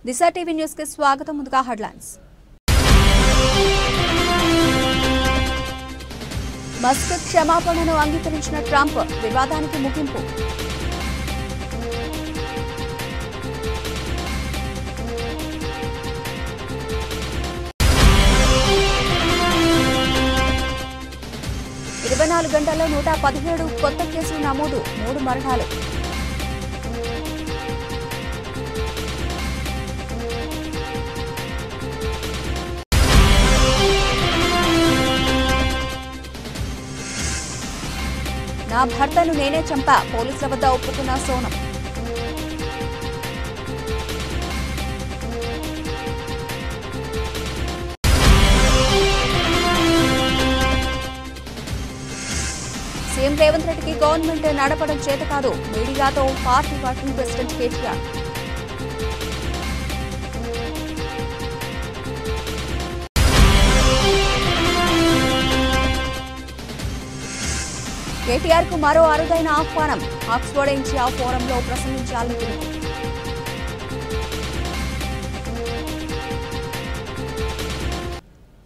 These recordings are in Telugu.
దిశ టీవీ న్యూస్ కి స్వాగతం. ముందుగా హెడ్లైన్స్. మస్క్ క్షమాపణను అంగీకరించిన ట్రంప్, వివాదానికి ముగింపు. ఇరవై 24 గంటల్లో 117 కొత్త కేసులు నమోదు, 3 మరణాలు. నా భర్తను నేనే చంపా, పోలీసుల వద్ద ఒప్పుకున్న సోనం. సీఎం రేవంత్ రెడ్డికి గవర్నమెంట్ నడపడం చేత కాదు, మీడియాతో party working president KTR. KTR కు మరో అరుదైన ఆహ్వానం, ఆక్స్ఫర్డ్ ఇండియా ఫోరంలో ప్రసంగించాలని పిలుపు.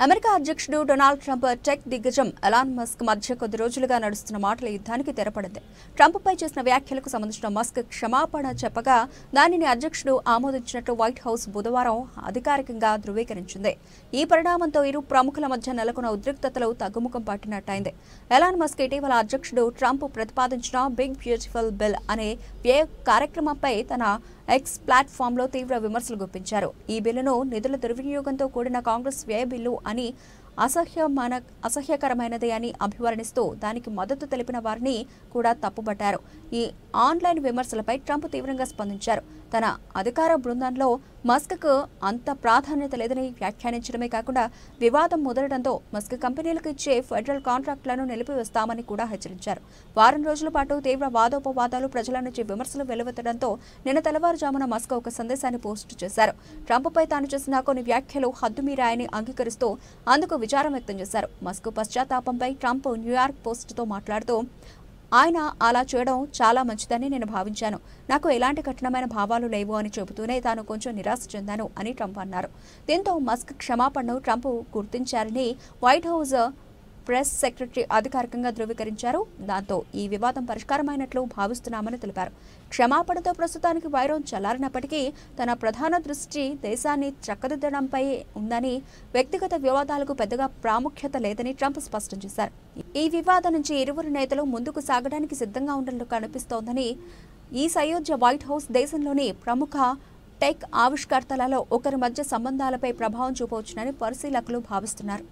అమెరికా అధ్యక్షుడు డొనాల్డ్ ట్రంప్, టెక్ దిగ్గజం ఎలాన్ మస్క్ మధ్య కొద్ది రోజులుగా నడుస్తున్న మాటల యుద్ధానికి తెరపడింది. ట్రంప్పై చేసిన వ్యాఖ్యలకు సంబంధించిన మస్క్ క్షమాపణ చెప్పగా దానిని అధ్యక్షుడు ఆమోదించినట్లు వైట్ హౌస్ బుధవారం అధికారికంగా ధృవీకరించింది. ఈ పరిణామంతో ఇరు ప్రముఖుల మధ్య నెలకొన్న ఉద్రిక్తతలు తగ్గుముఖం పట్టినట్టయింది. ఎలాన్ మస్క్ ఇటీవల అధ్యక్షుడు ట్రంప్ ప్రతిపాదించిన బిగ్ బ్యూటిఫుల్ బిల్ అనే వ్యయ కార్యక్రమంపై తన ఎక్స్ ప్లాట్ఫామ్లో తీవ్ర విమర్శలు గుప్పించారు. ఈ బిల్లును నిధుల దుర్వినియోగంతో కూడిన కాంగ్రెస్ వ్యయ బిల్లు అని, అసహ్యకరమైనది అని అభివర్ణిస్తూ దానికి మద్దతు తెలిపిన వారిని కూడా తప్పుబట్టారు. ఈ ఆన్లైన్ విమర్శలపై ట్రంప్ తీవ్రంగా స్పందించారు. తన అధికార బృందంలో మస్క్కు అంత ప్రాధాన్యత లేదని వ్యాఖ్యానించడమే కాకుండా వివాదం ముదరడంతో మస్క్ కంపెనీలకు ఇచ్చే ఫెడరల్ కాంట్రాక్టులను నిలిపివేస్తామని కూడా హెచ్చరించారు. వారం రోజుల పాటు తీవ్ర వాదోపవాదాలు, ప్రజల నుంచి విమర్శలు వెలువెత్తడంతో నిన్న తెల్లవారుజామున మస్క్ ఒక సందేశాన్ని పోస్టు చేశారు. ట్రంప్పై తాను చేసిన కొన్ని వ్యాఖ్యలు హద్దుమీరాయని అంగీకరిస్తూ అందుకు విచారం వ్యక్తం చేశారు. మస్క్ పశ్చాత్తాపంపై ట్రంప్ న్యూయార్క్ పోస్టుతో మాట్లాడుతూ, ఆయన అలా చేయడం చాలా మంచిదని నేను భావించాను. నాకు ఎలాంటి కఠినమైన భావాలు లేవు అని చెబుతూనే తాను కొంచెం నిరాశ చెందాను అని ట్రంప్ అన్నారు. దీంతో మస్క్ క్షమాపణను ట్రంప్ గుర్తించారని వైట్ హౌస్ ప్రెస్ సెక్రటరీ అధికారికంగా ధృవీకరించారు. దాంతో ఈ వివాదం పరిష్కారమైనట్లు భావిస్తున్నామని తెలిపారు. క్షమాపణతో ప్రస్తుతానికి వైరం చల్లారినప్పటికీ తన ప్రధాన దృష్టి దేశాన్ని చక్కదిద్దడంపై ఉందని, వ్యక్తిగత వివాదాలకు పెద్దగా ప్రాముఖ్యత లేదని ట్రంప్ స్పష్టం చేశారు. ఈ వివాదం నుంచి ఇరువురు నేతలు ముందుకు సాగడానికి సిద్ధంగా ఉన్నట్లు కనిపిస్తోందని, ఈ సయోధ్య వైట్ హౌస్ దేశంలోని ప్రముఖ టెక్ ఆవిష్కర్తలలో ఒకరి మధ్య సంబంధాలపై ప్రభావం చూపవచ్చునని పరిశీలకులు భావిస్తున్నారు.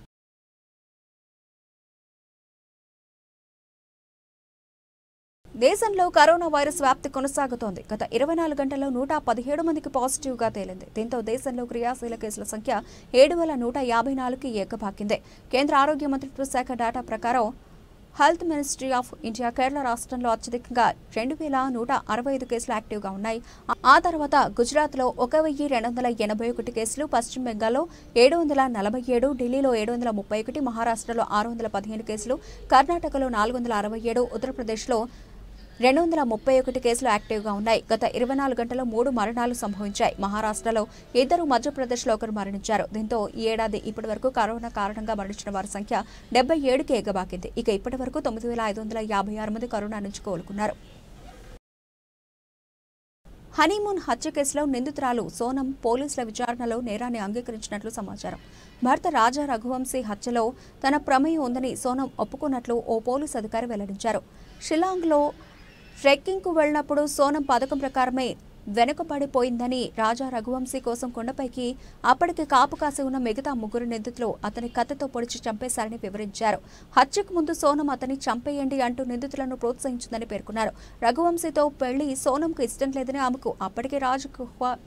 దేశంలో కరోనా వైరస్ వ్యాప్తి కొనసాగుతోంది. గత 24 గంటల్లో 117 మందికి పాజిటివ్గా తేలింది. దీంతో దేశంలో క్రియాశీల కేసుల సంఖ్య 7,154కి ఎగబాకింది. కేంద్ర ఆరోగ్య మంత్రిత్వ శాఖ డేటా ప్రకారం health ministry of India Kerala రాష్ట్రంలో అత్యధికంగా 2,165 కేసులు యాక్టివ్గా ఉన్నాయి. ఆ తర్వాత గుజరాత్లో 1,281 కేసులు, పశ్చిమ బెంగాల్లో 747, ఢిల్లీలో 731, మహారాష్ట్రలో 615 కేసులు, కర్ణాటకలో 467, ఉత్తరప్రదేశ్లో 231 కేసులు యాక్టివ్గా ఉన్నాయి. గత 24 గంటల్లో 3 మరణాలు సంభవించాయి. మహారాష్ట్రలో 2, మధ్యప్రదేశ్లో 1 మరణించారు. దీంతో ఈ ఏడాది ఇప్పటి వరకు కరోనా కారణంగా మరణించిన వారి సంఖ్య 77కి ఎగబాకింది. ఇక ఇప్పటి వరకు 9,556 మంది కరోనా నుంచి కోలుకున్నారు. హనీమూన్ హత్య కేసులో నిందితురాలు సోనం పోలీసుల విచారణలో నేరాన్ని అంగీకరించినట్లు సమాచారం. భర్త రాజా రఘువంశీ హత్యలో తన ప్రమేయం ఉందని సోనం ఒప్పుకున్నట్లు ఓ పోలీసు అధికారి వెల్లడించారు. షిల్లాంగ్లో ట్రెక్కింగ్కు వెళ్లినప్పుడు సోనం పథకం ప్రకారమే వెనుకబడిపోయిందని, రాజా రఘువంశీ కోసం కొండపైకి అప్పటికి కాపు కాసి ఉన్న మిగతా 3 నిందితులు అతని కత్తితో పొడిచి చంపేశారని వివరించారు. హత్యకు ముందు సోనం అతని చంపేయండి అంటూ నిందితులను ప్రోత్సహించిందని పేర్కొన్నారు. రఘువంశీతో పెళ్లి సోనంకు ఇష్టం లేదని, ఆమెకు అప్పటికే రాజ్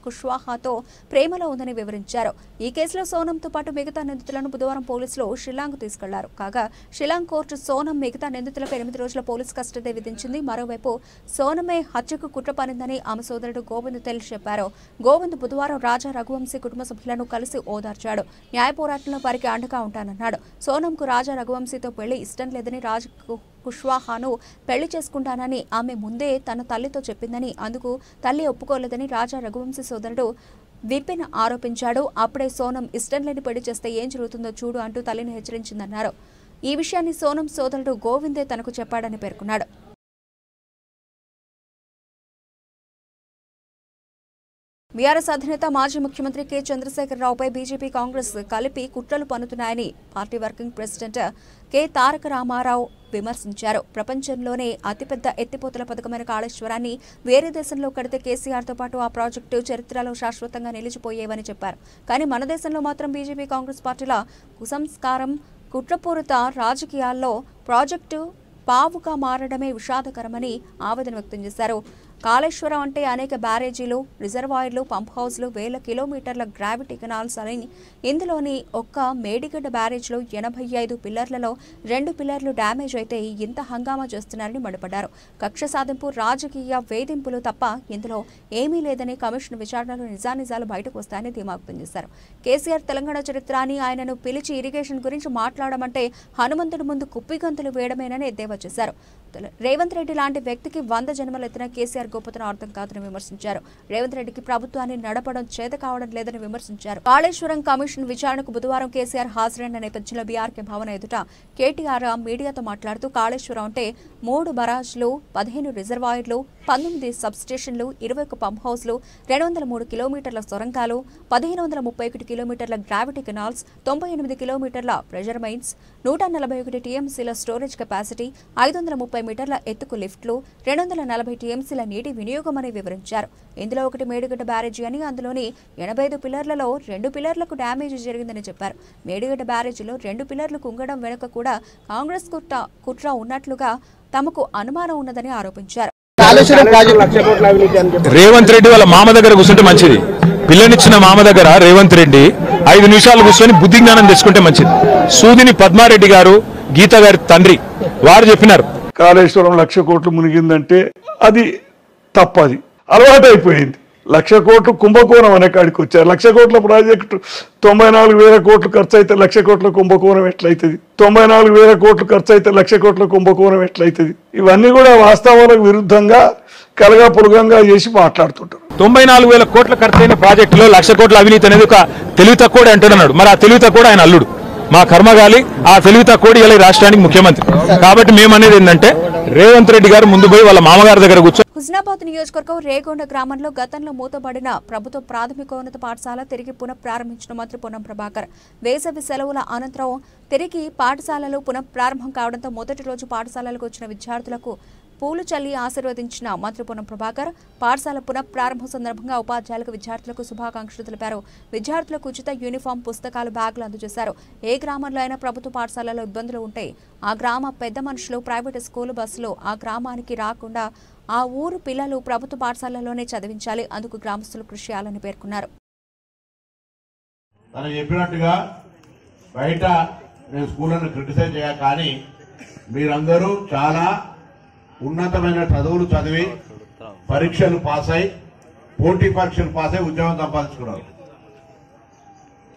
కుష్వాహాతో ప్రేమలో ఉందని వివరించారు. ఈ కేసులో సోనంతో పాటు మిగతా నిందితులను బుధవారం పోలీసులు షిల్లాంగ్ తీసుకెళ్లారు. కాగా షిల్లాంగ్ కోర్టు సోనం మిగతా నిందితులపై 8 రోజుల పోలీసు కస్టడీ విధించింది. మరోవైపు సోనమే హత్యకు కుట్ర పనిందని ఆమె సోదరుడు గోవింద్ తెలిసి చెప్పారు. గోవింద్ బుధవారం రాజా రఘువంశీ కుటుంబ సభ్యులను కలిసి ఓదార్చాడు. న్యాయ పోరాటంలో వారికి అండగా ఉంటానన్నాడు. సోనంకు రాజా రఘువంశీతో పెళ్లి ఇష్టం లేదని, రాజ్ కుష్వాహాను పెళ్లి చేసుకుంటానని ఆమె ముందే తన తల్లితో చెప్పిందని, అందుకు తల్లి ఒప్పుకోలేదని రాజా రఘువంశీ సోదరుడు విపిన్ ఆరోపించాడు. అప్పుడే సోనం ఇష్టం లేని పెళ్లి చేస్తే ఏం జరుగుతుందో చూడు అంటూ తల్లిని హెచ్చరించిందన్నారు. ఈ విషయాన్ని సోనం సోదరుడు గోవిందే తనకు చెప్పాడని పేర్కొన్నాడు. బీఆర్ఎస్ అధినేత మాజీ ముఖ్యమంత్రి కె చంద్రశేఖరరావుపై బీజేపీ కాంగ్రెస్ కలిపి కుట్రలు పన్నుతున్నాయని పార్టీ వర్కింగ్ ప్రెసిడెంట్ కె తారక రామారావు విమర్శించారు. ప్రపంచంలోనే అతిపెద్ద ఎత్తిపోతల పథకమైన కాళేశ్వరాన్ని వేరే దేశంలో కడితే కేసీఆర్తో పాటు ఆ ప్రాజెక్టు చరిత్రలో శాశ్వతంగా నిలిచిపోయేవని చెప్పారు. కానీ మన దేశంలో మాత్రం బీజేపీ కాంగ్రెస్ పార్టీల కుసంస్కారం, కుట్రపూరిత రాజకీయాల్లో ప్రాజెక్టు పావుగా మారడమే విషాదకరమని ఆవేదన వ్యక్తం చేశారు. కాళేశ్వరం అంటే అనేక బ్యారేజీలు, రిజర్వాయర్లు, పంప్ హౌస్లు, వేల కిలోమీటర్ల గ్రావిటీ కెనాల్స్ అని ఇందులోని ఒక్క మేడిగడ్డ బ్యారేజ్లో 85 పిల్లర్లలో 2 పిల్లర్లు డ్యామేజ్ అయితే ఇంత హంగామా చేస్తున్నారని మండిపడ్డారు. కక్ష సాధింపు, రాజకీయ వేధింపులు తప్ప ఇందులో ఏమీ లేదని కమిషన్ విచారణలో నిజానిజాలు బయటకు వస్తాయని ధీమా వ్యక్తం చేశారు. కేసీఆర్ తెలంగాణ చరిత్ర అని ఆయనను పిలిచి ఇరిగేషన్ గురించి మాట్లాడమంటే హనుమంతుడి ముందు కుప్పిగంతులు వేయడమేనని ఎద్దేవా చేశారు. రేవంత్ రెడ్డి లాంటి వ్యక్తికి 100 జన్మలు ఎత్తిన కేసీఆర్ గొప్పతనం అర్థం కాదని విమర్శించారు. రేవంత్ రెడ్డికి ప్రభుత్వాన్ని నడపడం చేత కావడం లేదని విమర్శించారు. కాళేశ్వరం కమిషన్ విచారణకు బుధవారం కేసీఆర్ హాజరైన నేపథ్యంలో బీఆర్కే భవన ఎదుట కేటీఆర్ మీడియాతో మాట్లాడుతూ కాళేశ్వరం అంటే 3 బరాజ్లు, 15 రిజర్వాయర్లు, 19 సబ్స్టేషన్లు, 21 పంప్ హౌస్లు, 203 కిలోమీటర్ల సొరంగాలు, 1531 కిలోమీటర్ల గ్రావిటీ కెనాల్స్, 98 కిలోమీటర్ల ప్రెషర్ మైన్స్, 141 టీఎంసీల స్టోరేజ్ కెపాసిటీ, 530 మీటర్ల ఎత్తుకు లిఫ్ట్లు, 240 టీఎంసీల నీటి వినియోగం అని వివరించారు. ఇందులో ఒకటి మేడిగడ్డ బ్యారేజీ అని, అందులోని 85 పిల్లర్లలో 2 పిల్లర్లకు డ్యామేజ్ జరిగిందని చెప్పారు. మేడిగడ్డ బ్యారేజీలో 2 పిల్లర్లు కుంగడం వెనుక కూడా కాంగ్రెస్ కుట్ర ఉన్నట్లుగా తమకు అనుమానం ఉన్నదని ఆరోపించారు. రేవంత్ రెడ్డి వాళ్ళ మామ దగ్గర కూర్చుంటే మంచిది. పిల్లనిచ్చిన మామ దగ్గర రేవంత్ రెడ్డి 5 నిమిషాలు కూర్చొని బుద్ధి జ్ఞానం తెచ్చుకుంటే మంచిది. సూదిని పద్మారెడ్డి గారు, గీత గారి తండ్రి వారు చెప్పినారు, కాళేశ్వరం 1,00,000 కోట్లు మునిగిందంటే అది తప్పది, అలవాటు అయిపోయింది. 1,00,000 కోట్లు కుంభకోణం అనే కాడికి వచ్చారు. 1,00,000 కోట్ల ప్రాజెక్టు 94,000 కోట్లు ఖర్చు అయితే 1,00,000 కోట్ల కుంభకోణం ఎట్లయితుంది? 94,000 కోట్లు ఖర్చు అయితే 1,00,000 కోట్ల కుంభకోణం ఎట్లయితుంది? ఇవన్నీ కూడా వాస్తవాలకు విరుద్ధంగా కలగాపులగంగా చేసి మాట్లాడుతుంటారు. 94,000 కోట్ల ఖర్చైన ప్రాజెక్టులో 1,00,000 కోట్ల అవినీతి అనేది ఒక తెలివి తక్కువ అంటున్నాడు. మరి ఆ తెలివి తక్కువ ఆయన అల్లుడు, మా కర్మగాలి. ఆ తెలివి తక్కువ ఇలా రాష్ట్రానికి ముఖ్యమంత్రి. కాబట్టి మేమనేది ఏంటంటే రేవంత్ రెడ్డి గారు ముందు పోయి వాళ్ళ మామగారి దగ్గర కూర్చొని. హుస్నాబాద్ నియోజకవర్గం రేగొండ గ్రామంలో గతంలో మూతబడిన ప్రభుత్వ ప్రాథమికోన్నత పాఠశాల తిరిగి పునఃప్రారంభించిన మంత్రి పొన్నం ప్రభాకర్. వేసవి సెలవుల అనంతరం తిరిగి పాఠశాలలు పునఃప్రారంభం కావడంతో మొదటి రోజు పాఠశాలలకు వచ్చిన విద్యార్థులకు పూలు చల్లి ఆశీర్వదించిన మంత్రి పొన్నం ప్రభాకర్ పాఠశాల పునఃప్రారంభం సందర్భంగా ఉపాధ్యాయులకు, విద్యార్థులకు శుభాకాంక్షలు తెలిపారు. విద్యార్థులకు ఉచిత యూనిఫామ్, పుస్తకాలు, బ్యాగులు అందజేశారు. ఏ గ్రామంలో అయినా ప్రభుత్వ పాఠశాలలో ఇబ్బందులు ఉంటే ఆ గ్రామ పెద్ద మనుషులు ప్రైవేటు స్కూలు బస్సులో ఆ గ్రామానికి రాకుండా ఆ ఊరు పిల్లలు ప్రభుత్వ పాఠశాలలోనే చదివించాలి. అందుకు గ్రామస్తులు కృషి చేయాలని పేర్కొన్నారు. చెప్పినట్టుగా బయట నేను స్కూళ్ళను క్రిటిసైజ్ చేయాలి, కానీ మీరందరూ చాలా ఉన్నతమైన చదువులు చదివి పరీక్షలు పాస్ అయి పోటీ పరీక్షలు పాస్ అయి ఉద్యోగం సంపాదించుకున్నారు.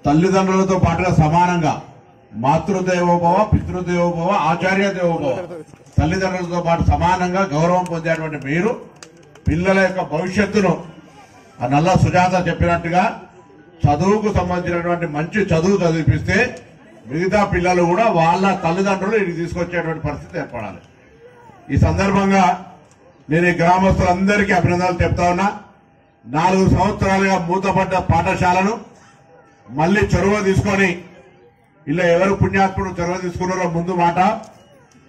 తల్లిదండ్రులతో పాటుగా సమానంగా మాతృదేవోభవ, పితృదేవోభవ, ఆచార్య దేవోభవ, తల్లిదండ్రులతో పాటు సమానంగా గౌరవం పొందేటువంటి మీరు పిల్లల యొక్క భవిష్యత్తును ఆ నల్ల సుజాత చెప్పినట్టుగా చదువుకు సంబంధించినటువంటి మంచి చదువు చదివిపిస్తే మిగతా పిల్లలు కూడా వాళ్ళ తల్లిదండ్రులు ఇది తీసుకొచ్చేటువంటి పరిస్థితి ఏర్పడాలి. ఈ సందర్భంగా నేను ఈ గ్రామస్తులందరికీ అభినందనలు చెప్తా ఉన్నా. 4 సంవత్సరాలుగా మూతపడ్డ పాఠశాలను మళ్లీ చొరవ తీసుకొని ఇలా ఎవరు పుణ్యాత్ముడు చొరవ తీసుకున్నారో ముందు మాట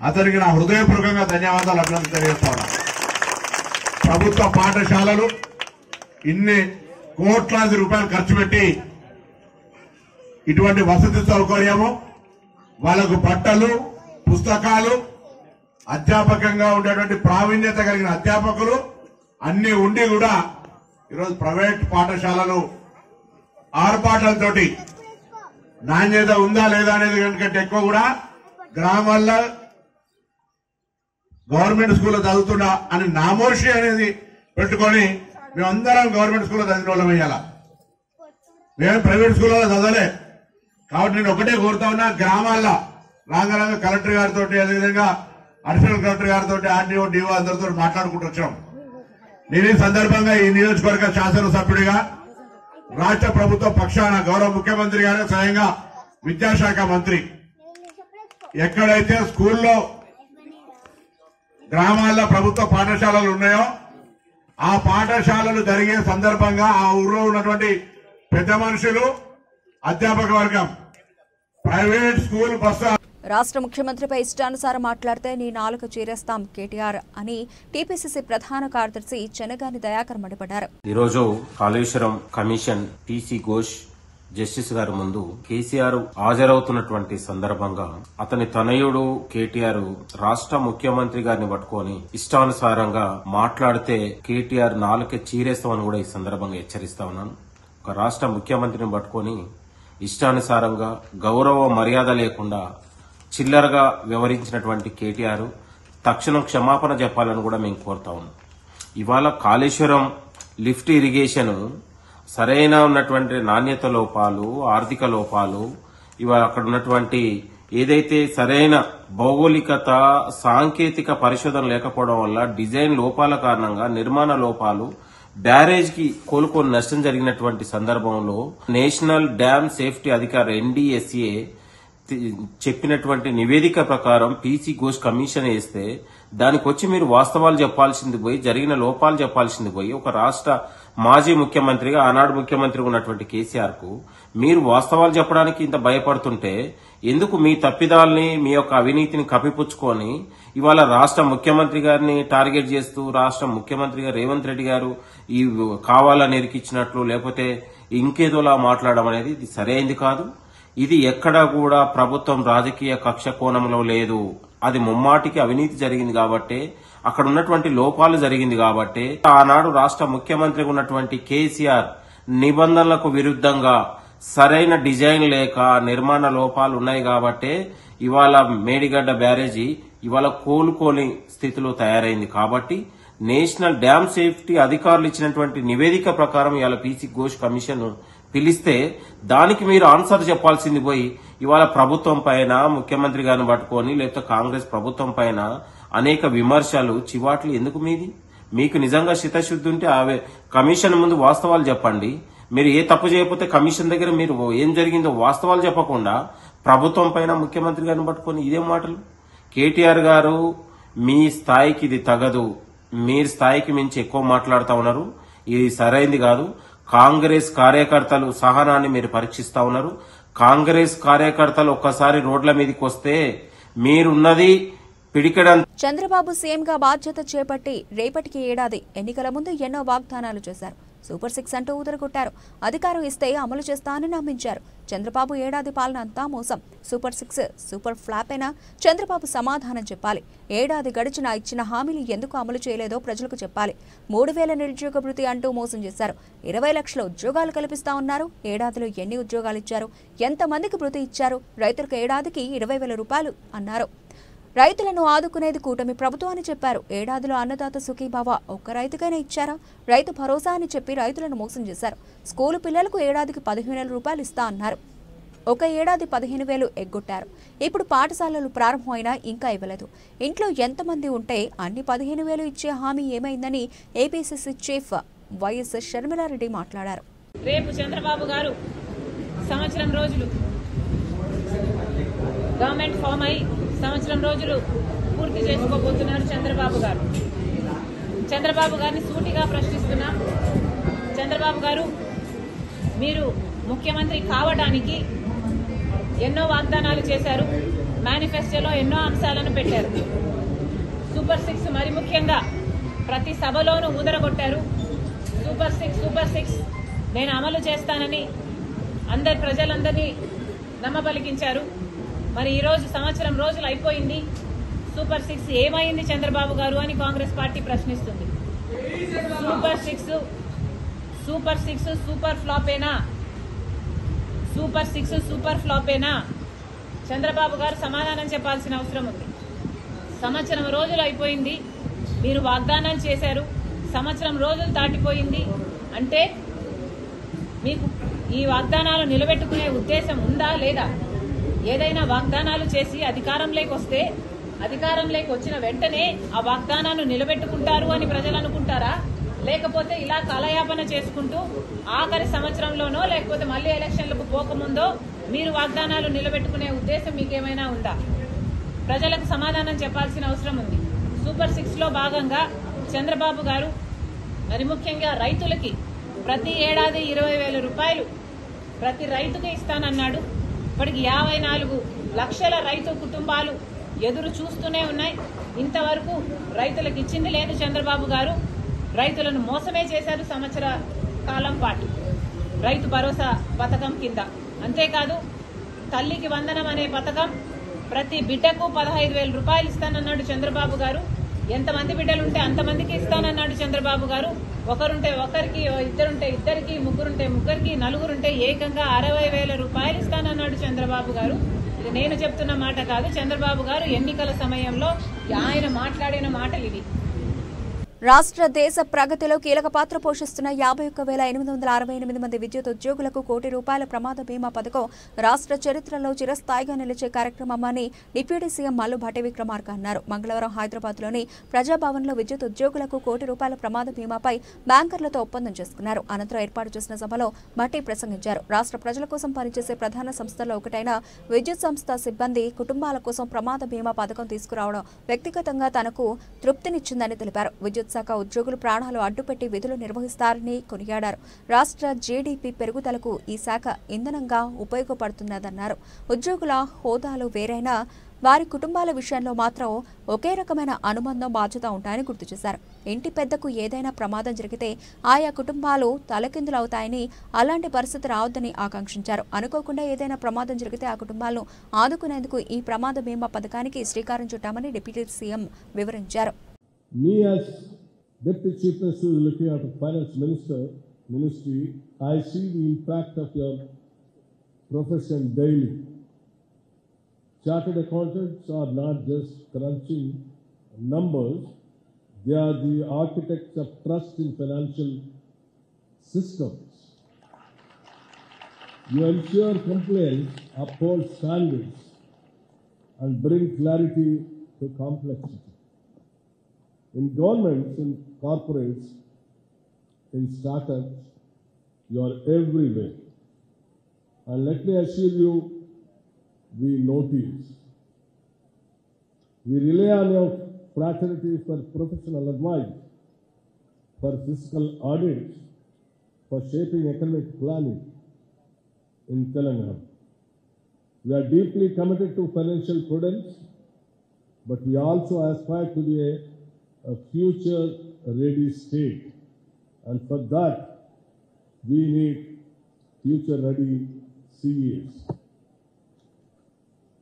అతనికి నా హృదయపూర్వకంగా ధన్యవాదాలు, అభినందనలు తెలియజేస్తా ఉన్నా. ప్రభుత్వ పాఠశాలలు ఇన్ని కోట్లాది రూపాయలు ఖర్చు పెట్టి ఇటువంటి వసతి సౌకర్యము, వాళ్లకు బట్టలు, పుస్తకాలు, అధ్యాపకంగా ఉండేటువంటి ప్రావీణ్యత కలిగిన అధ్యాపకులు అన్ని ఉండి కూడా ఈరోజు ప్రైవేట్ పాఠశాలలు ఆర్పాట్లతోటి నాణ్యత ఉందా లేదా అనేది కంటే ఎక్కువ కూడా గ్రామాల్లో గవర్నమెంట్ స్కూల్లో చదువుతున్నా అని నామోషి అనేది పెట్టుకొని మేమందరం గవర్నమెంట్ స్కూల్లో చదివిన వాళ్ళం వేయాలా, మేము ప్రైవేట్ స్కూల్లో చదవలే. కాబట్టి నేను ఒకటే కోరుతా ఉన్నా, గ్రామాల్లో రాంగరంగ కలెక్టర్ గారితో, అదేవిధంగా అడిషనల్ కలెక్టర్ గారితో, ఆర్డీఓ, డిఓ అందరితో మాట్లాడుకుంటూ వచ్చాం. నేను ఈ సందర్భంగా ఈ నియోజకవర్గ శాసనసభ్యుడిగా రాష్ట్ర ప్రభుత్వ పక్షాన గౌరవ ముఖ్యమంత్రి గారు స్వయంగా విద్యాశాఖ మంత్రి ఎక్కడైతే స్కూల్లో గ్రామాల్లో ప్రభుత్వ పాఠశాలలు ఉన్నాయో ఆ పాఠశాలలు జరిగే సందర్భంగా ఆ ఊర్లో ఉన్నటువంటి పెద్ద మనుషులు, అధ్యాపక వర్గం, ప్రైవేట్ స్కూల్ బస్సు రాష్ట్ర ముఖ్యమంత్రిపై ఇష్టానుసారం మాట్లాడితే నీ నాలుక చీరేస్తాం కేటీఆర్ అని టీపీసీసీ ప్రధాన కార్యదర్శి చెనగాని దయాకర్ మండిపడ్డారు. ఈరోజు Kaleshwaram commission PC Ghosh justice గారి ముందు కేసీఆర్ హాజరవుతున్నటువంటి సందర్భంగా అతని తనయుడు కేటీఆర్ రాష్ట్ర ముఖ్యమంత్రి గారిని పట్టుకొని ఇష్టానుసారంగా మాట్లాడితే కేటీఆర్ నాలుక చీరేస్తామని కూడా ఈ సందర్భంగా హెచ్చరిస్తా ఉన్నాను. ఒక రాష్ట్ర ముఖ్యమంత్రిని పట్టుకొని ఇష్టానుసారంగా గౌరవ మర్యాద లేకుండా చిల్లరగా వ్యవహరించినటువంటి కేటీఆర్ తక్షణం క్షమాపణ చెప్పాలని కూడా మేము కోరుతా ఉన్నాం. ఇవాళ కాళేశ్వరం లిఫ్ట్ ఇరిగేషన్ సరైన ఉన్నటువంటి నాణ్యత లోపాలు, ఆర్థిక లోపాలు, ఇవాళ అక్కడ ఉన్నటువంటి ఏదైతే సరైన భౌగోళికత, సాంకేతిక పరిశోధన లేకపోవడం వల్ల డిజైన్ లోపాల కారణంగా నిర్మాణ లోపాలు, బ్యారేజ్ కి కోలుకొని నష్టం జరిగినటువంటి సందర్భంలో నేషనల్ డ్యామ్ సేఫ్టీ అధికారి NDSA చెప్పినటువంటి నివేదిక ప్రకారం పీసీ ఘోష్ కమిషన్ వేస్తే దానికి వచ్చి మీరు వాస్తవాలు చెప్పాల్సింది పోయి, జరిగిన లోపాలు చెప్పాల్సింది పోయి, ఒక రాష్ట్ర మాజీ ముఖ్యమంత్రిగా ఆనాడు ముఖ్యమంత్రిగా ఉన్నటువంటి కేసీఆర్ కు మీరు వాస్తవాలు చెప్పడానికి ఇంత భయపడుతుంటే ఎందుకు మీ తప్పిదాల్ని, మీ యొక్క అవినీతిని కప్పిపుచ్చుకొని ఇవాళ రాష్ట్ర ముఖ్యమంత్రి గారిని టార్గెట్ చేస్తూ రాష్ట్ర ముఖ్యమంత్రి గారు రేవంత్ రెడ్డి గారు ఈ కావాలని ఇరికిచ్చినట్లు లేకపోతే ఇంకేదోలా మాట్లాడడం అనేది ఇది సరైంది కాదు. ఇది ఎక్కడా కూడా ప్రభుత్వం రాజకీయ కక్ష కోణంలో లేదు. అది ముమ్మాటికి అవినీతి జరిగింది కాబట్టి, అక్కడ ఉన్నటువంటి లోపాలు జరిగింది కాబట్టి, ఆనాడు రాష్ట్ర ముఖ్యమంత్రిగా ఉన్నటువంటి కేసీఆర్ నిబంధనలకు విరుద్ధంగా సరైన డిజైన్ లేక నిర్మాణ లోపాలు ఉన్నాయి కాబట్టి ఇవాళ మేడిగడ్డ బ్యారేజీ ఇవాళ కోలుకోని స్థితిలో తయారైంది. కాబట్టి నేషనల్ డ్యామ్ సేఫ్టీ అధికారులు ఇచ్చినటువంటి నివేదిక ప్రకారం ఇవాళ పీసీ ఘోష్ కమిషన్ పిలిస్తే దానికి మీరు ఆన్సర్ చెప్పాల్సింది పోయి ఇవాళ ప్రభుత్వం పైన, ముఖ్యమంత్రి గారిని పట్టుకొని లేకపోతే కాంగ్రెస్ ప్రభుత్వం పైన అనేక విమర్శలు, చివాట్లు ఎందుకు మీది? మీకు నిజంగా చిత్తశుద్ధి ఉంటే కమిషన్ ముందు వాస్తవాలు చెప్పండి. మీరు ఏ తప్పు చేయకపోతే కమిషన్ దగ్గర మీరు ఏం జరిగిందో వాస్తవాలు చెప్పకుండా ప్రభుత్వం పైన, ముఖ్యమంత్రి గారిని పట్టుకొని ఇదేం మాటలు? కేటీఆర్ గారు మీ స్థాయికి ఇది తగదు. మీరు స్థాయికి మించి ఎక్కువ మాట్లాడుతా ఉన్నారు. ఇది సరైంది కాదు. కాంగ్రెస్ కార్యకర్తలు సహనాన్ని మీరు పరీక్షిస్తా ఉన్నారు. కాంగ్రెస్ కార్యకర్తలు ఒక్కసారి రోడ్ల మీదకి వస్తే మీరున్నది పిడికెడం. చంద్రబాబు సీఎంగా బాధ్యత చేపట్టి రేపటికి ఏడాది. ఎన్నికల ముందు ఎన్నో వాగ్దానాలు చేశారు. సూపర్ 6 అంటూ ఊదరగొట్టారు. అధికారం ఇస్తే అమలు చేస్తానని నమ్మించారు. చంద్రబాబు ఏడాది పాలన అంతా మోసం. సూపర్ 6 సూపర్ ఫ్లాప్ అయినా చంద్రబాబు సమాధానం చెప్పాలి. ఏడాది గడిచినా ఇచ్చిన హామీలు ఎందుకు అమలు చేయలేదో ప్రజలకు చెప్పాలి. 3000 నిరుద్యోగ భృతి అంటూ మోసం చేశారు. 20 లక్షల ఉద్యోగాలు కల్పిస్తా ఉన్నారు. ఏడాదిలో ఎన్ని ఉద్యోగాలు ఇచ్చారు? ఎంతమందికి భృతి ఇచ్చారు? రైతులకు ఏడాదికి 20,000 రూపాయలు అన్నారు. రైతులను ఆదుకునేది కూటమి ప్రభుత్వం అని చెప్పారు. ఏడాదిలో అన్నదాత సుఖీభావ ఒక్క రైతుకైనా ఇచ్చారా? రైతు భరోసా అని చెప్పి రైతులను మోసం చేశారు. స్కూలు పిల్లలకు ఏడాదికి 15,000 రూపాయలు ఇస్తా అన్నారు. ఒక ఏడాది 15,000 ఎగ్గొట్టారు. ఇప్పుడు పాఠశాలలు ప్రారంభమైనా ఇంకా ఇవ్వలేదు. ఇంట్లో ఎంతమంది ఉంటే అన్ని 15,000 ఇచ్చే హామీ ఏమైందని ఏపీసీసీ చీఫ్ వైఎస్ షర్మిలారెడ్డి మాట్లాడారు. రేపు చంద్రబాబు గారు సంవత్సరం రోజులు గవర్నమెంట్ ఫామ్ అయి సంవత్సరం రోజులు పూర్తి చేసుకోబోతున్నారు చంద్రబాబు గారు. చంద్రబాబు గారిని సూటిగా ప్రశ్నిస్తున్నా. చంద్రబాబు గారు, మీరు ముఖ్యమంత్రి కావడానికి ఎన్నో వాగ్దానాలు చేశారు. మేనిఫెస్టోలో ఎన్నో అంశాలను పెట్టారు. సూపర్ 6 మరి ముఖ్యంగా ప్రతి సభలోనూ ఊదరగొట్టారు. సూపర్ 6 నేను అమలు చేస్తానని ప్రజలందరినీ నమ్మబలికించారు. మరి ఈరోజు సంవత్సరం రోజులు అయిపోయింది. సూపర్ 6 ఏమైంది చంద్రబాబు గారు అని కాంగ్రెస్ పార్టీ ప్రశ్నిస్తుంది. సూపర్ 6 సూపర్ ఫ్లాపేనా? సూపర్ 6 సూపర్ ఫ్లాపేనా? చంద్రబాబు గారు సమాధానం చెప్పాల్సిన అవసరం ఉంది. సంవత్సరం రోజులు అయిపోయింది. మీరు వాగ్దానాలు చేశారు. సంవత్సరం రోజులు దాటిపోయింది. అంటే మీకు ఈ వాగ్దానాలు నిలబెట్టుకునే ఉద్దేశం ఉందా లేదా? ఏదైనా వాగ్దానాలు చేసి అధికారంలోకి వస్తే అధికారంలోకి వచ్చిన వెంటనే ఆ వాగ్దానాలు నిలబెట్టుకుంటారు అని ప్రజలు అనుకుంటారా? లేకపోతే ఇలా కాలయాపన చేసుకుంటూ ఆఖరి సంవత్సరంలోనో లేకపోతే మళ్లీ ఎలక్షన్లకు పోకముందో మీరు వాగ్దానాలు నిలబెట్టుకునే ఉద్దేశం మీకేమైనా ఉందా? ప్రజలకు సమాధానం చెప్పాల్సిన అవసరం ఉంది. సూపర్ 6 లో భాగంగా చంద్రబాబు గారు మరి ముఖ్యంగా రైతులకి ప్రతి ఏడాది 20,000 రూపాయలు ప్రతి రైతుకి ఇస్తానన్నాడు. ఇప్పటికి 54 లక్షల రైతు కుటుంబాలు ఎదురు చూస్తూనే ఉన్నాయి. ఇంతవరకు రైతులకు ఇచ్చింది లేదు చంద్రబాబు గారు. రైతులను మోసమే చేశారు సంవత్సర కాలం పాటు రైతు భరోసా పథకం కింద. అంతేకాదు తల్లికి వందనం అనే పథకం ప్రతి బిడ్డకు 15,000 రూపాయలు ఇస్తానన్నాడు చంద్రబాబు గారు. ఎంతమంది బిడ్డలుంటే అంతమందికి ఇస్తానన్నాడు చంద్రబాబు గారు. ఒకరుంటే ఒకరికి, ఇద్దరుంటే ఇద్దరికి, ముగ్గురుంటే ముగ్గురికి, నలుగురుంటే ఏకంగా 60,000 రూపాయలు ఇస్తానన్నాడు చంద్రబాబు గారు. ఇది నేను చెప్తున్న మాట కాదు, చంద్రబాబు గారు ఎన్నికల సమయంలో ఆయన మాట్లాడిన మాటలు ఇవి. రాష్ట్ర దేశ ప్రగతిలో కీలక పాత్ర పోషిస్తున్న 51,868 మంది విద్యుత్ ఉద్యోగులకు ₹1,00,00,000 ప్రమాద బీమా పథకం రాష్ట్ర చరిత్రలో చిరస్థాయిగా నిలిచే కార్యక్రమమని డిప్యూటీ సీఎం మల్లు భట్టి విక్రమార్క అన్నారు. మంగళవారం హైదరాబాద్లోని ప్రజాభవన్లో విద్యుత్ ఉద్యోగులకు ₹1,00,00,000 ప్రమాద బీమాపై బ్యాంకర్లతో ఒప్పందం చేసుకున్నారు. అనంతరం ఏర్పాటు చేసిన సభలో భట్టి ప్రసంగించారు. రాష్ట్ర ప్రజల కోసం పనిచేసే ప్రధాన సంస్థల్లో ఒకటైన విద్యుత్ సంస్థ సిబ్బంది కుటుంబాల కోసం ప్రమాద బీమా పథకం తీసుకురావడం వ్యక్తిగతంగా తనకు తృప్తినిచ్చిందని తెలిపారు. విద్యుత్ శాఖ ఉద్యోగులు ప్రాణాలు అడ్డుపెట్టి విధులు నిర్వహిస్తారని కొనియాడారు. రాష్ట్ర జీడీపీ పెరుగుదలకు ఈ శాఖ ఇంధనంగా ఉపయోగపడుతున్నదన్నారు. ఉద్యోగుల హోదాలు వేరైనా వారి కుటుంబాల విషయంలో మాత్రం ఒకే రకమైన అనుబంధం, బాధ్యత ఉంటాయని గుర్తు చేశారు. ఇంటి పెద్దకు ఏదైనా ప్రమాదం జరిగితే ఆయా కుటుంబాలు తలకిందులవుతాయని, అలాంటి పరిస్థితి రావద్దని ఆకాంక్షించారు. అనుకోకుండా ఏదైనా ప్రమాదం జరిగితే ఆ కుటుంబాలను ఆదుకునేందుకు ఈ ప్రమాద బీమా పథకానికి శ్రీకారం చుట్టామని డిప్యూటీ సీఎం వివరించారు. Me as Deputy Chief Minister looking after Finance Ministry, I see the impact of your profession daily. Chartered accountants are not just crunching numbers, they are the architects of trust in financial systems. You ensure compliance, uphold standards, and bring clarity to complexity. In governments, in corporates, in startups, you are everywhere. And let me assure you, we notice. We rely on your fraternity for professional advice, for fiscal audits, for shaping economic planning in Telangana. We are deeply committed to financial prudence, but we also aspire to be a future-ready state, and for that, we need future-ready CEs.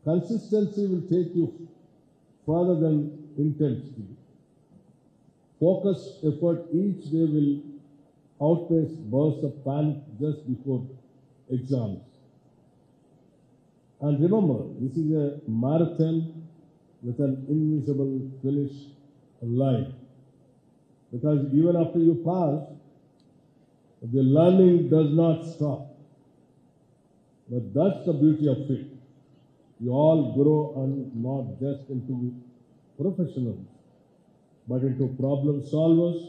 Consistency will take you further than intensity. Focused effort each day will outpace bursts of panic just before exams. And remember, this is a marathon with an invisible finish line, because even after you pass, the learning does not stop. But that's the beauty of it. You all grow, and not just into professionals, but into problem solvers,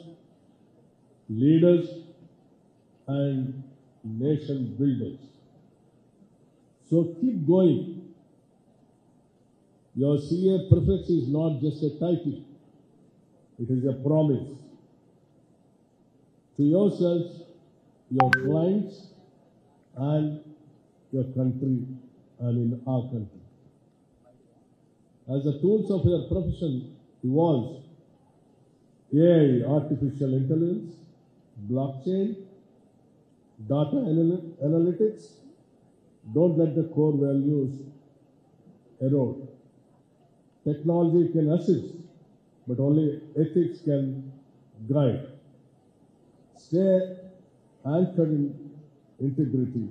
leaders, and nation builders. So keep going. Your CA prefix is not just a title. It is a promise to yourselves, your clients, and your country, and in our country. As the tools of your profession evolve, AI, artificial intelligence, blockchain, data analytics, don't let the core values erode. Technology can assist, but only ethics can guide. Stay anchored in integrity.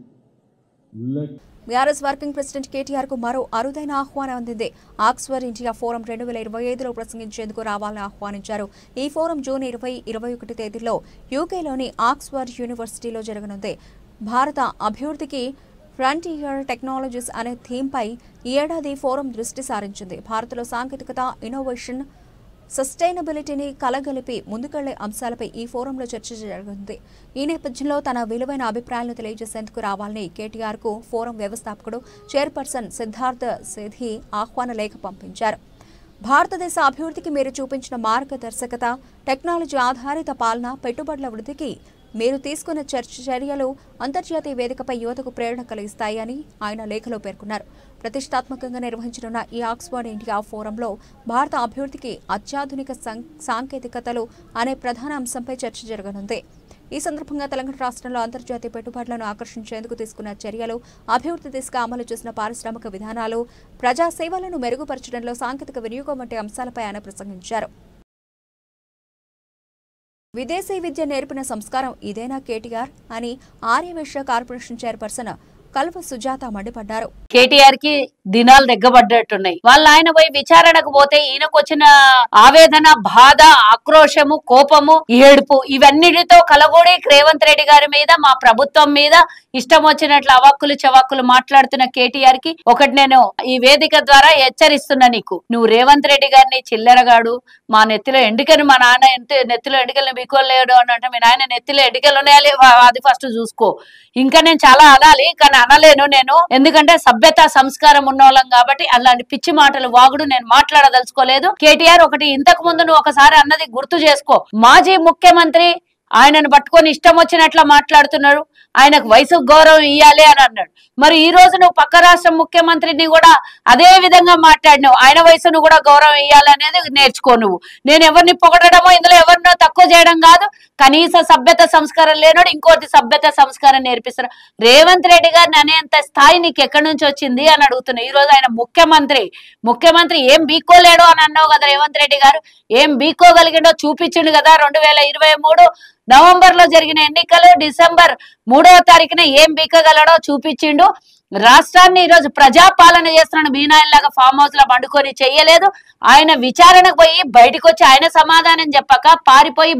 BRS working president KTR కు మరో అరుదైన ఆహ్వానం అందింది. ఆక్స్ఫర్డ్ ఇండియా ఫోరం 2025లో ప్రసంగించేందుకు రావాలని ఆహ్వానించారు. ఈ ఫోరం జూన్ 20-21 తేదీల్లో యూకేలోని ఆక్స్ఫర్డ్ యూనివర్సిటీలో జరగనుంది. భారత అభివృద్ధికి ఫ్రంటియర్ టెక్నాలజీస్ అనే థీమ్పై ఈ ఏడాది ఫోరం దృష్టి సారించింది. భారత్లో సాంకేతికత, ఇన్నోవేషన్, సస్టైనబిలిటీని కలగలిపి ముందుకెళ్లే అంశాలపై ఈ ఫోరంలో చర్చ జరుగుతుంది. ఈ నేపథ్యంలో తన విలువైన అభిప్రాయాలను తెలియజేసేందుకు రావాలని కేటీఆర్ కు ఫోరం వ్యవస్థాపకుడు చైర్పర్సన్ సిద్ధార్థ సేథి ఆహ్వాన లేఖ పంపించారు. భారతదేశ అభివృద్ధికి మీరు చూపించిన మార్గదర్శకత, టెక్నాలజీ ఆధారిత పాలన, పెట్టుబడుల వృద్ధికి మీరు తీసుకున్న చర్యలు అంతర్జాతీయ వేదికపై యువతకు ప్రేరణ కలిగిస్తాయి అని ఆయన లేఖలో పేర్కొన్నారు. ప్రతిష్టాత్మకంగా నిర్వహించనున్న ఈ ఆక్స్ఫర్డ్ ఇండియా ఫోరంలో భారత అభివృద్ధికి అత్యాధునిక సాంకేతికతలు అనే ప్రధాన అంశంపై చర్చ జరగనుంది. ఈ సందర్భంగా తెలంగాణ రాష్ట్రంలో అంతర్జాతీయ పెట్టుబడులను ఆకర్షించేందుకు తీసుకున్న చర్యలు, అభివృద్ధి దిశగా అమలు చేసిన పారిశ్రామిక విధానాలు, ప్రజా సేవలను మెరుగుపరచడంలో సాంకేతిక వినియోగం వంటి అంశాలపై ఆయన ప్రసంగించారు. విదేశీ విద్య నేర్పిన సంస్కారం ఇదేనా కేటీఆర్ అని ఆర్యవైశ్య కార్పొరేషన్ చైర్పర్సన్ కల్వ సుజాత మండిపడ్డారు. కేటీఆర్ కి దినాలు దగ్గబడ్డట్టున్నాయి. ఆయన పోయి విచారణకు పోతే ఈయనకు వచ్చిన ఆవేదన, బాధ, ఆక్రోశము, కోపము, ఏడుపు ఇవన్నిటితో కలగూడి రేవంత్ రెడ్డి గారి మీద, మా ప్రభుత్వం మీద ఇష్టం వచ్చినట్లు అవాక్కులు చవాక్కులు మాట్లాడుతున్న కేటీఆర్ కి ఒకటి నేను ఈ వేదిక ద్వారా హెచ్చరిస్తున్నా. నువ్వు రేవంత్ రెడ్డి గారిని చిల్లరగాడు, మా నెత్తిలో ఎండికలు, మా నాన్న నెత్తిలో ఎండికలను బీకోలేడు అని అంటే మీ నాయన నెత్తిలో ఎండికలు ఉన్నాయాలి, అది ఫస్ట్ చూసుకో. ఇంకా నేను చాలా అనాలి కానీ అనలేను నేను, ఎందుకంటే సభ్యత సంస్కారం ఉన్న వాళ్ళం కాబట్టి అలాంటి పిచ్చి మాటలు వాగుడు నేను మాట్లాడదలుచుకోలేదు. కేటీఆర్ ఒకటి ఇంతకు ముందు నువ్వు ఒకసారి అన్నది గుర్తు చేసుకో. మాజీ ముఖ్యమంత్రి ఆయనను పట్టుకొని ఇష్టం వచ్చినట్లా మాట్లాడుతున్నారు, ఆయనకు వయసు గౌరవం ఇయ్యాలి అని అన్నాడు. మరి ఈ రోజు నువ్వు పక్క రాష్ట్ర ముఖ్యమంత్రిని కూడా అదే విధంగా మాట్లాడినావు, ఆయన వయసును కూడా గౌరవం ఇయ్యాలి అనేది నేర్చుకో. నువ్వు నేను ఎవరిని పొగడమో ఇందులో ఎవరినో తక్కువ చేయడం కాదు, కనీస సభ్యత సంస్కారం లేనోడు ఇంకోటి సభ్యత సంస్కారం నేర్పిస్తారు. రేవంత్ రెడ్డి గారిని అనేంత స్థాయి నీకు ఎక్కడి నుంచి వచ్చింది అని అడుగుతున్నా. ఈ రోజు ఆయన ముఖ్యమంత్రి ఏం బీకోలేడు అని అన్నావు కదా రేవంత్ రెడ్డి గారు, ఏం బీకోగలిగిండో చూపించిండు కదా. 2023 నవంబర్ లో జరిగిన ఎన్నికలు డిసెంబర్ 3వ తారీఖున ఏం బీకగలడో చూపించిండు. రాష్ట్రాన్ని ఈ రోజు ప్రజాపాలన చేస్తున్నాడు. మీనాయనలాగా ఫామ్ హౌస్ లో పండుకొని చెయ్యలేదు. ఆయన విచారణకు పోయి బయటకు వచ్చి ఆయన సమాధానం చెప్పక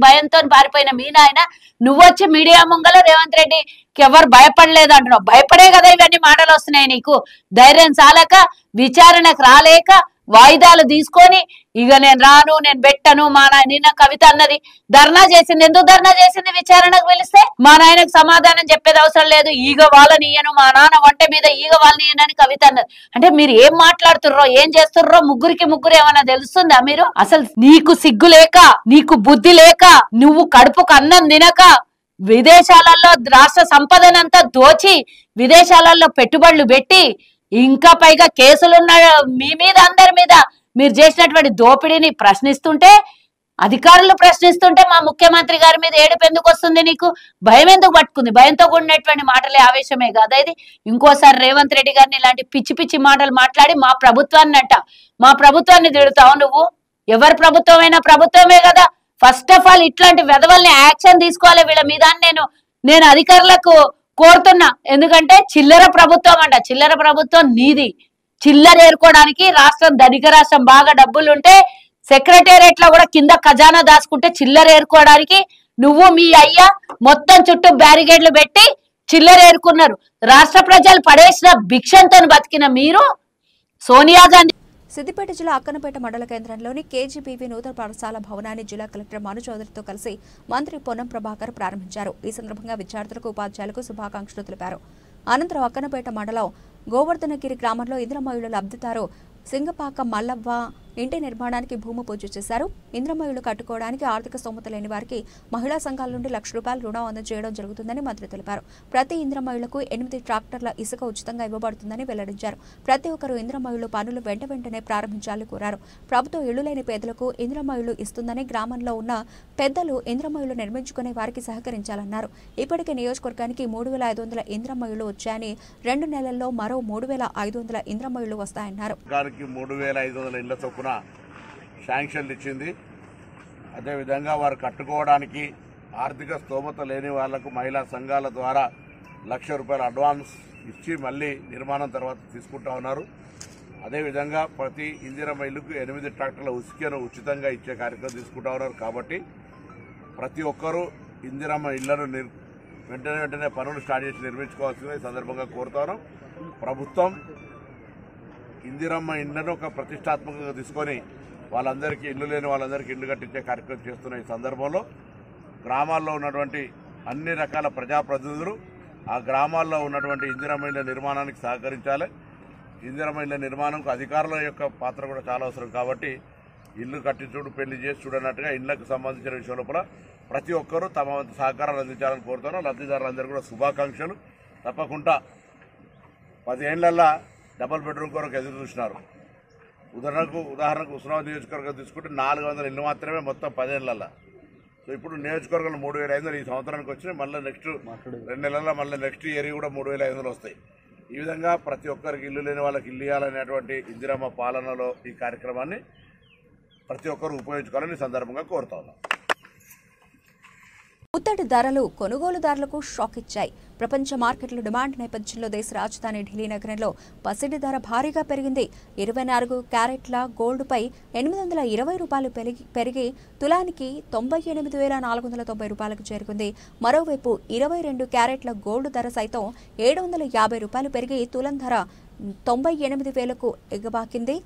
భయంతో పారిపోయిన మీనాయన నువ్వొచ్చి మీడియా ముంగల రేవంత్ రెడ్డికి ఎవరు భయపడలేదు అంటున్నావు. భయపడే కదా ఇవన్నీ మాటలు వస్తున్నాయి నీకు. ధైర్యం చాలక, విచారణకు రాలేక, వాయిదాలు తీసుకొని ఇక నేను రాను, నేను పెట్టను. మా నిన్న కవిత అన్నది ధర్నా చేసింది. ఎందుకు ధర్నా చేసింది? విచారణకు పిలిస్తే మా నాయనకు సమాధానం చెప్పేది అవసరం లేదు, ఈగ వాళ్ళని ఇయ్యను, మా నాన్న వంట మీద ఈగ వాళ్ళని ఇయ్యనని కవిత అన్నది. అంటే మీరు ఏం మాట్లాడుతుర్రో, ఏం చేస్తుర్రో ముగ్గురికి ఏమన్నా తెలుస్తుందా? మీరు అసలు నీకు సిగ్గు లేక, నీకు బుద్ధి లేక, నువ్వు కడుపుకు అన్నం తినక, విదేశాలలో రాష్ట్ర సంపదనంతా దోచి విదేశాలలో పెట్టుబడులు పెట్టి ఇంకా పైగా కేసులున్న మీ మీద, అందరి మీద మీరు చేసినటువంటి దోపిడీని ప్రశ్నిస్తుంటే, అధికారులు ప్రశ్నిస్తుంటే మా ముఖ్యమంత్రి గారి మీద ఏడుపు ఎందుకు వస్తుంది? నీకు భయం ఎందుకు పట్టుకుంది? భయంతో కూడినటువంటి మాటలే ఆవేశమే కాదా ఇది? ఇంకోసారి రేవంత్ రెడ్డి గారిని ఇలాంటి పిచ్చి పిచ్చి మాటలు మాట్లాడి మా ప్రభుత్వాన్ని తిడతావు నువ్వు. ఎవరి ప్రభుత్వమైనా ప్రభుత్వమే కదా. ఫస్ట్ ఆఫ్ ఆల్ ఇట్లాంటి వెధవల్ని యాక్షన్ తీసుకోవాలి వీళ్ళ మీద. నేను అధికారులకు కోరుతున్నా. ఎందుకంటే చిల్లర ప్రభుత్వం అంట. చిల్లర ప్రభుత్వం నీది. చిల్లర ఏరుకోవడానికి రాష్ట్రం ధనిక రాష్ట్రం, బాగా డబ్బులుంటే సెక్రటేరియట్ లో కూడా కింద ఖజానా దాచుకుంటే చిల్లర ఏరుకోవడానికి నువ్వు మీ అయ్యా మొత్తం చుట్టూ బ్యారిగేడ్లు పెట్టి చిల్లర ఏరుకున్నారు. రాష్ట్ర ప్రజలు పడేసిన భిక్షంతో బతికిన మీరు సోనియా గాంధీ. సిద్దిపేట జిల్లా అక్కనపేట మండల కేంద్రంలోని కేజీబీవీ నూతన పాఠశాల భవనాన్ని జిల్లా కలెక్టర్ మను చౌదరితో కలిసి మంత్రి పొన్నం ప్రభాకర్ ప్రారంభించారు. ఈ సందర్భంగా విద్యార్థులకు, ఉపాధ్యాయులకు శుభాకాంక్షలు తెలిపారు. అనంతరం అక్కనపేట మండలం గోవర్ధనగిరి గ్రామంలో ఇంద్రమయుల లబ్ధిదారు సింగపాక మల్లవ్వ ఇంటి నిర్మాణానికి భూమి పూజ చేశారు. ఇంద్రమయులు కట్టుకోవడానికి ఆర్థిక స్తోమత లేని వారికి మహిళా సంఘాల నుండి ₹1,00,000 రుణం అందజేయడం జరుగుతుందని మంత్రి తెలిపారు. ప్రతి ఇంద్రమయులకు 8 ట్రాక్టర్ల ఇసుక ఉచితంగా ఇవ్వబడుతుందని వెల్లడించారు. ప్రతి ఒక్కరూ ఇంద్రమయులు పనులు వెంటనే ప్రారంభించాలని కోరారు. ప్రభుత్వం ఇళ్లు లేని పేదలకు ఇంద్రమయులు ఇస్తుందని, గ్రామంలో ఉన్న పెద్దలు ఇంద్రమయులు నిర్మించుకునే వారికి సహకరించాలన్నారు. ఇప్పటికే నియోజకవర్గానికి 3,500 ఇంద్రమయులు వచ్చాయని 2 నెలల్లో మరో 3,500 ఇంద్రమయులు వస్తాయన్నారు. 3,500 ఇళ్ల చొప్పున శాంక్షన్లు ఇచ్చింది. అదేవిధంగా వారు కట్టుకోవడానికి ఆర్థిక స్తోమత లేని వాళ్లకు మహిళా సంఘాల ద్వారా ₹1,00,000 అడ్వాన్స్ ఇచ్చి మళ్ళీ నిర్మాణం తర్వాత తీసుకుంటా ఉన్నారు. అదేవిధంగా ప్రతి ఇందిరమ్మ ఇల్లుకు 8 ట్రాక్టర్ల ఉసుకను ఉచితంగా ఇచ్చే కార్యక్రమం తీసుకుంటా ఉన్నారు. కాబట్టి ప్రతి ఒక్కరూ ఇందిరమ్మ ఇళ్లను వెంటనే పనులు స్టార్ట్ చేసి నిర్మించుకోవాల్సిందిగా ఈ సందర్భంగా కోరుతాను. ప్రభుత్వం ఇందిరమ్మ ఇండ్లను ఒక ప్రతిష్టాత్మకంగా తీసుకొని వాళ్ళందరికీ ఇల్లు లేని వాళ్ళందరికీ ఇల్లు కట్టించే కార్యక్రమం చేస్తున్న ఈ సందర్భంలో గ్రామాల్లో ఉన్నటువంటి అన్ని రకాల ప్రజాప్రతినిధులు ఆ గ్రామాల్లో ఉన్నటువంటి ఇందిరమ్మ ఇళ్ల నిర్మాణానికి సహకరించాలి. ఇందిరమ్మ ఇళ్ల నిర్మాణంకు అధికారుల యొక్క పాత్ర కూడా చాలా అవసరం కాబట్టి ఇల్లు కట్టించుడు పెళ్లి చేసి చూడనట్టుగా ఇళ్లకు సంబంధించిన విషయం లోపల ప్రతి ఒక్కరూ తమ వంతు సహకారాలు అందించాలని కోరుతాను. లబ్ధిదారులందరూ కూడా శుభాకాంక్షలు. తప్పకుండా 10 ఏళ్లల్లా డబుల్ బెడ్రూమ్ కొరకు ఎదురు చూసినారు. ఉదాహరణకు ఉస్మానాబాద్ నియోజకవర్గం తీసుకుంటే 400 ఇల్లు మాత్రమే మొత్తం 10 ఏళ్లల్లా. సో ఇప్పుడు నియోజకవర్గంలో 3500 ఈ సంవత్సరానికి వచ్చినాయి. మళ్ళీ నెక్స్ట్ 2 నెలల్లో మళ్ళీ నెక్స్ట్ ఇయర్ కూడా 3500 వస్తాయి. ఈ విధంగా ప్రతి ఒక్కరికి ఇల్లు లేని వాళ్ళకి ఇల్లు ఇవ్వాలనేటువంటి ఇందిరమ్మ పాలనలో ఈ కార్యక్రమాన్ని ప్రతి ఒక్కరు ఉపయోగించుకోవాలని సందర్భంగా కోరుతా ఉన్నాం. ముత్తడి ధరలు కొనుగోలుదారులకు షాక్ ఇచ్చాయి. ప్రపంచ మార్కెట్ల డిమాండ్ నేపథ్యంలో దేశ రాజధాని ఢిల్లీ నగరంలో పసిడి ధర భారీగా పెరిగింది. 24 క్యారెట్ల గోల్డ్పై 820 రూపాయలు పెరిగి తులానికి 98,490 రూపాయలకు చేరుకుంది. మరోవైపు 22 క్యారెట్ల గోల్డ్ ధర సైతం 750 రూపాయలు పెరిగి తులం ధర 98,000కు ఎగబాకింది.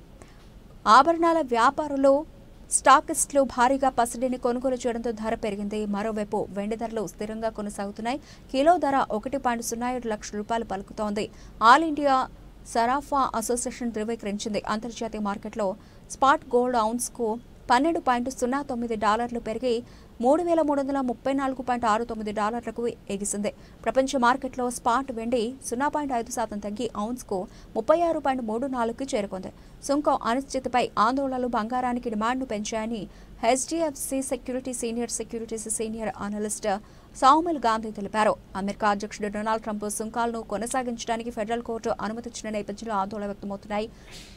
ఆభరణాల వ్యాపారులు స్టాకిస్టులు భారీగా పసిడిని కొనుగోలు చేయడంతో ధర పెరిగింది. మరోవైపు వెండి ధరలు స్థిరంగా కొనసాగుతున్నాయి. కిలో ధర 1.07 లక్షల రూపాయలు పలుకుతోంది. ఆల్ ఇండియా సరాఫా అసోసియేషన్ ధృవీకరించింది. అంతర్జాతీయ మార్కెట్లో స్పాట్ గోల్డ్ ఔన్స్కు $12.09 పెరిగి $3,334.69 ఎగిసింది. ప్రపంచ మార్కెట్లో స్పాట్ వెండి 0.5% తగ్గి ఔన్స్కు 36.34కి చేరుకుంది. సుంకం అనిశ్చితిపై ఆందోళనలు బంగారానికి డిమాండ్ను పెంచాయని HDFC securities senior analyst Saumil Gandhi తెలిపారు. అమెరికా అధ్యక్షుడు డొనాల్డ్ ట్రంప్ సుంకాలను కొనసాగించడానికి ఫెడరల్ కోర్టు అనుమతించిన నేపథ్యంలో ఆందోళన వ్యక్తమవుతున్నాయి.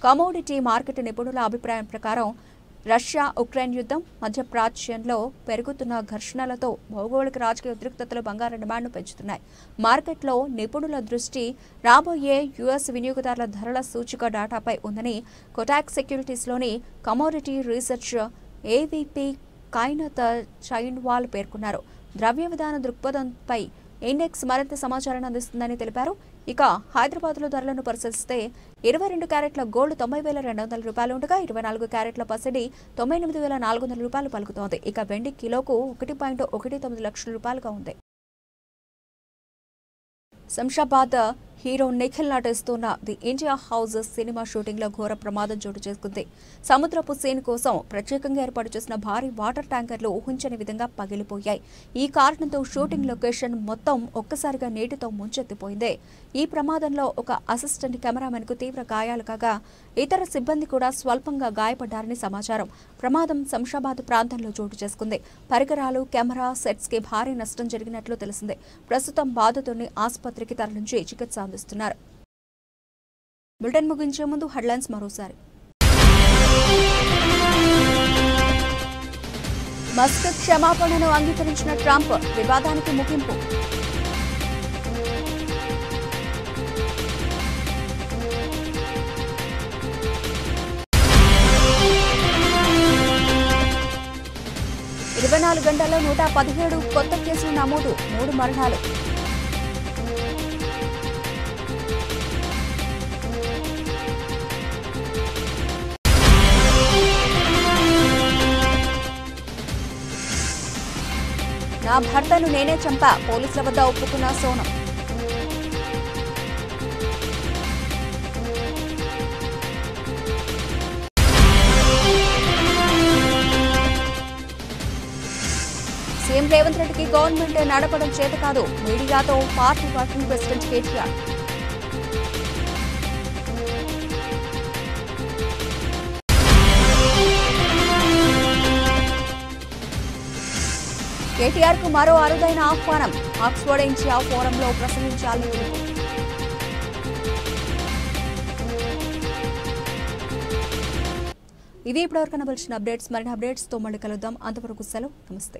కమోడిటీ మార్కెట్ నిపుణుల అభిప్రాయం ప్రకారం రష్యా ఉక్రెయిన్ యుద్ధం, మధ్యప్రాచ్యంలో పెరుగుతున్న ఘర్షణలతో భౌగోళిక రాజకీయ ఉద్రిక్తతలు బంగారం డిమాండ్ను పెంచుతున్నాయి. మార్కెట్లో నిపుణుల దృష్టి రాబోయే యుఎస్ వినియోగదారుల ధరల సూచిక డాటాపై ఉందని Kotak సెక్యూరిటీస్లోని commodity research AVP Kainat చైన్వాల్ పేర్కొన్నారు. ద్రవ్య విధాన దృక్పథంపై ఇండెక్స్ మరింత సమాచారాన్ని అందిస్తుందని తెలిపారు. ఇక హైదరాబాద్లో ధరలను పరిశీలిస్తే 22 క్యారెట్ల గోల్డ్ 90,200 రూపాయలు ఉండగా 24 క్యారెట్ల పసిడి 98,400 రూపాయలు పలుకుతోంది. ఇక వెండి కిలోకు 1.19 లక్షల రూపాయలుగా ఉంది. శంషాబాద్ హీరో నిఖిల్ నటిస్తున్న the India house cinema shooting లో ఘోర ప్రమాదం చోటు చేసుకుంది. సముద్రపు సీన్ కోసం ప్రత్యేకంగా ఏర్పాటు చేసిన భారీ వాటర్ ట్యాంకర్లు ఊహించని విధంగా పగిలిపోయాయి. ఈ కారణంతో షూటింగ్ లొకేషన్ మొత్తం ఒక్కసారిగా నీటితో ముంచెత్తిపోయింది. ఈ ప్రమాదంలో ఒక అసిస్టెంట్ కెమెరామెన్ కు తీవ్ర గాయాలు కాగా ఇతర సిబ్బంది కూడా స్వల్పంగా గాయపడ్డారని సమాచారం. ప్రమాదం శంషాబాద్ ప్రాంతంలో చోటు చేసుకుంది. పరికరాలు, కెమెరా సెట్స్ కి భారీ నష్టం జరిగినట్లు తెలిసింది. ప్రస్తుతం బాధితుడిని ఆసుపత్రికి తరలించి చికిత్స అందిస్తున్నారు. బులెటిన్ ముగించే ముందు హెడ్లైన్స్ మరోసారి. మస్క్ క్షమాపణను అంగీకరించిన ట్రంప్, వివాదానికి ముగింపు. గంటల్లో 117 కొత్త కేసులు నమోదు, 3 మరణాలు. నా భర్తను నేనే చంపా, పోలీసుల వద్ద ఒప్పుకున్న సోనం. సీఎం రేవంత్ రెడ్డికి గవర్నమెంట్ నడపడం చేత కాదు, మీడియాతో party working president KTR. KTR కు మరో అరుదైన ఆహ్వానం, ఆక్స్ఫర్డ్ ఇండియా ఫోరంలో ప్రసంగించాలని పిలుపు. ఇవి ఇప్పటివరకు కనబలిచిన అప్డేట్స్. మరిన్ని అప్డేట్స్ తో మళ్ళీ కలుద్దాం. అంతవరకు సెలవు, నమస్తే.